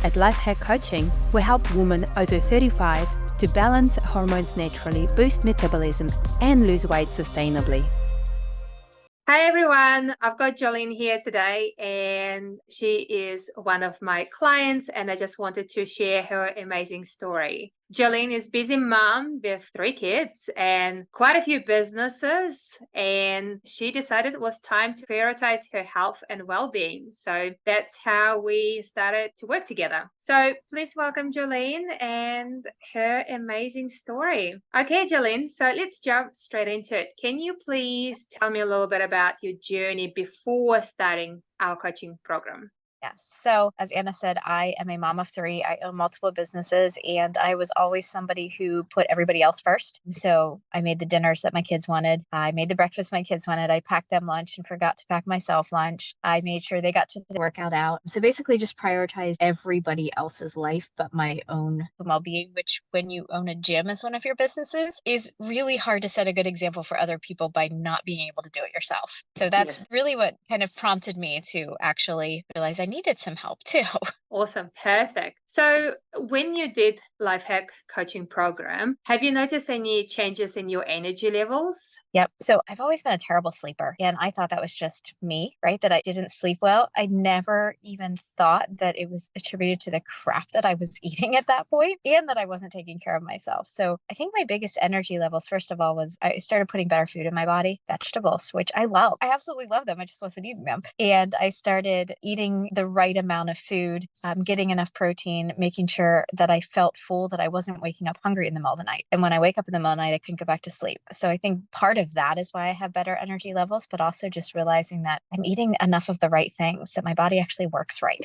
At Lifehack Coaching, we help women over 35 to balance hormones naturally, boost metabolism, and lose weight sustainably. Hi everyone, I've got Joleen here today and she is one of my clients and I just wanted to share her amazing story. Joleen is a busy mom with 3 kids and quite a few businesses, and she decided it was time to prioritize her health and well-being. So that's how we started to work together. So please welcome Joleen and her amazing story. Okay, Joleen, so let's jump straight into it. Can you please tell me a little bit about your journey before starting our coaching program? Yes. So, as Anna said, I am a mom of 3. I own multiple businesses, and I was always somebody who put everybody else first. So, I made the dinners that my kids wanted. I made the breakfast my kids wanted. I packed them lunch and forgot to pack myself lunch. I made sure they got to the workout out. So, basically, just prioritize everybody else's life but my own well being, which, when you own a gym as one of your businesses, is really hard to set a good example for other people by not being able to do it yourself. So, that's really what kind of prompted me to actually realize I needed some help too. Awesome. Perfect. So when you did Lifehack coaching program, have you noticed any changes in your energy levels? Yep. So I've always been a terrible sleeper, and I thought that was just me, right? That I didn't sleep well. I never even thought that it was attributed to the crap that I was eating at that point and that I wasn't taking care of myself. So I think my biggest energy levels, first of all, was I started putting better food in my body, vegetables, which I love. I absolutely love them. I just wasn't eating them. And I started eating the right amount of food, getting enough protein, making sure that I felt full, that I wasn't waking up hungry in the middle of the night. And when I wake up in the middle of the night, I couldn't go back to sleep. So I think part of that is why I have better energy levels, but also just realizing that I'm eating enough of the right things, that my body actually works right.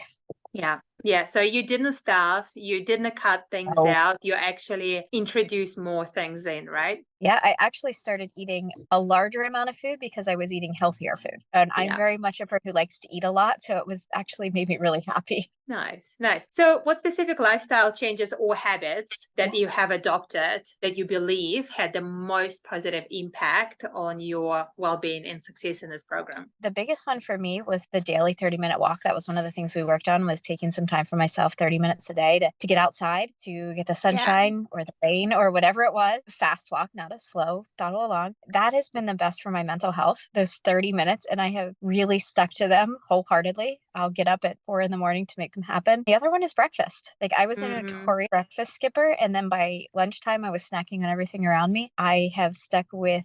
Yeah. Yeah. So you didn't starve, you didn't cut things Oh, out, you actually introduced more things in, right? yeah, I actually started eating a larger amount of food because I was eating healthier food. And I'm Yeah. very much a person who likes to eat a lot. So it was actually made me really happy. Nice, nice. So what specific lifestyle changes or habits that you have adopted that you believe had the most positive impact on your well-being and success in this program? The biggest one for me was the daily 30-minute walk. That was one of the things we worked on, was taking some time for myself, 30 minutes a day to get outside, to get the Yeah. sunshine or the rain or whatever it was. Fast walk, not a slow dawdle along. That has been the best for my mental health, those 30 minutes. And I have really stuck to them wholeheartedly. I'll get up at 4 in the morning to make them happen. The other one is breakfast. Like, I was a Mm-hmm. notorious breakfast skipper. And then by lunchtime, I was snacking on everything around me. I have stuck with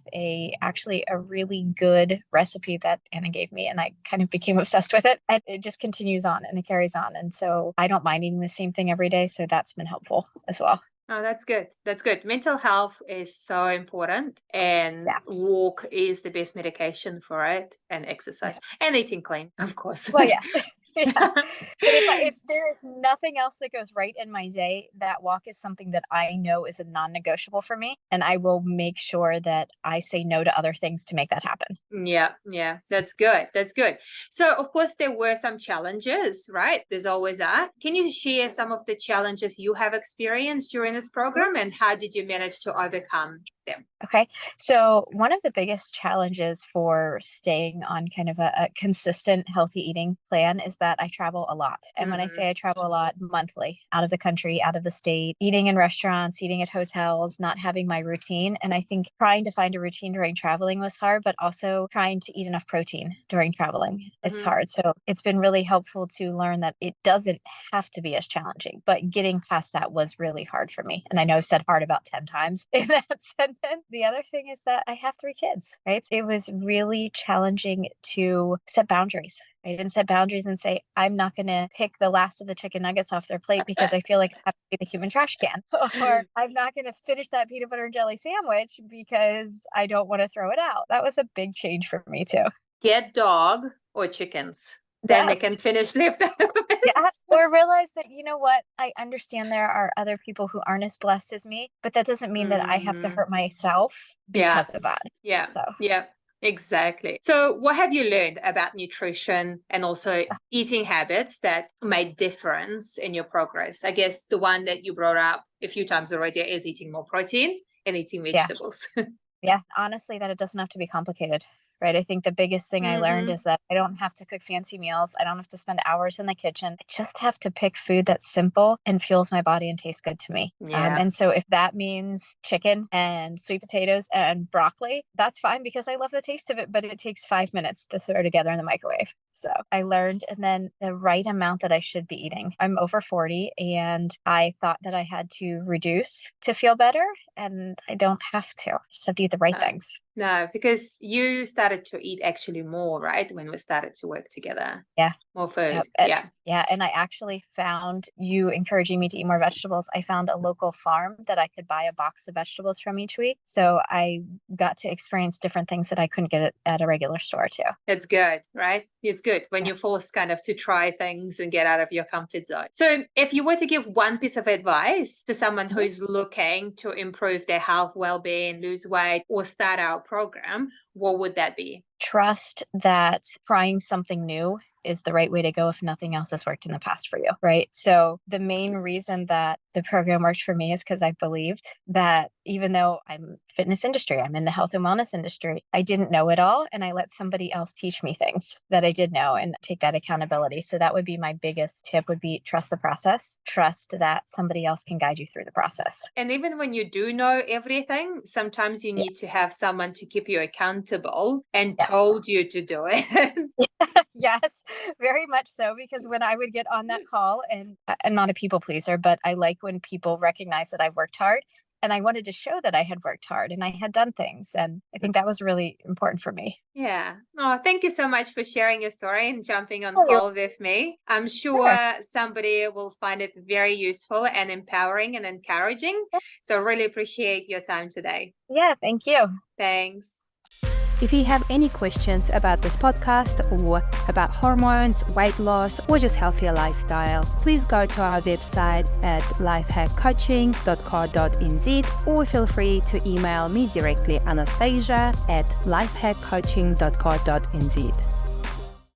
actually a really good recipe that Anna gave me, and I kind of became obsessed with it. And it just continues on and it carries on. And so I don't mind eating the same thing every day. So that's been helpful as well. Oh, that's good. That's good. Mental health is so important, and Yeah. walk is the best medication for it, and Yeah. exercise and eating clean, of course. Well, yes. Yeah. But if there is nothing else that goes right in my day, that walk is something that I know is a non-negotiable for me. And I will make sure that I say no to other things to make that happen. Yeah, yeah, that's good. That's good. So, of course, there were some challenges, right? There's always that. Can you share some of the challenges you have experienced during this program and how did you manage to overcome them? Okay. So, one of the biggest challenges for staying on kind of a consistent healthy eating plan is that I travel a lot. And when I Mm-hmm. say I travel a lot, monthly, out of the country, out of the state, eating in restaurants, eating at hotels, not having my routine. And I think trying to find a routine during traveling was hard, but also trying to eat enough protein during traveling is Mm-hmm. hard. So, it's been really helpful to learn that it doesn't have to be as challenging, but getting past that was really hard for me. And I know I've said hard about 10 times in that sentence. The other thing is that I have 3 kids, right? It was really challenging to set boundaries, right? And set boundaries and say, I'm not going to pick the last of the chicken nuggets off their plate because I feel like I have to be the human trash can. Or I'm not going to finish that peanut butter and jelly sandwich because I don't want to throw it out. That was a big change for me too. Get dog or chickens. Then they Yes. can finish Yeah. leftovers. Or realize that, you know what? I understand there are other people who aren't as blessed as me, but that doesn't mean that I have to Mm, hurt myself yeah, because of that. yeah, So, yeah, exactly. So, what have you learned about nutrition and also eating habits that made difference in your progress? I guess the one that you brought up a few times already is eating more protein and eating yeah. vegetables. Yeah. Honestly, that it doesn't have to be complicated, right? I think the biggest thing I learned Mm-hmm. is that I don't have to cook fancy meals. I don't have to spend hours in the kitchen. I just have to pick food that's simple and fuels my body and tastes good to me. Yeah. And so if that means chicken and sweet potatoes and broccoli, that's fine because I love the taste of it, but it takes 5 minutes to throw together in the microwave. So I learned, and then the right amount that I should be eating. I'm over 40 and I thought that I had to reduce to feel better, and I don't have to. I just have to eat the right things. No, because you started to eat actually more, right? When we started to work together. Yeah. More food. Yep. Yeah. Yeah. And I actually found, you encouraging me to eat more vegetables, I found a local farm that I could buy a box of vegetables from each week. So I got to experience different things that I couldn't get at a regular store too. It's good, right? It's good when Yeah. you're forced kind of to try things and get out of your comfort zone. So if you were to give one piece of advice to someone who's looking to improve their health, well-being, lose weight, or start our program, what would that be? Trust that trying something new is the right way to go if nothing else has worked in the past for you, right? So the main reason that the program worked for me is because I believed that even though I'm fitness industry, I'm in the health and wellness industry, I didn't know it all. And I let somebody else teach me things that I did know and take that accountability. So that would be my biggest tip, would be trust the process, trust that somebody else can guide you through the process. And even when you do know everything, sometimes you need to have someone to keep you accountable and told you to do it. Yes, very much so. Because when I would get on that call, and I'm not a people pleaser, but I like when people recognize that I've worked hard, and I wanted to show that I had worked hard and I had done things. And I think that was really important for me. Yeah. Oh, thank you so much for sharing your story and jumping on Oh, you're call with me. I'm sure. sure somebody will find it very useful and empowering and encouraging. So really appreciate your time today. Yeah, thank you. Thanks. If you have any questions about this podcast or about hormones, weight loss, or just healthier lifestyle, please go to our website at lifehackcoaching.co.nz or feel free to email me directly, Anastasia at lifehackcoaching.co.nz.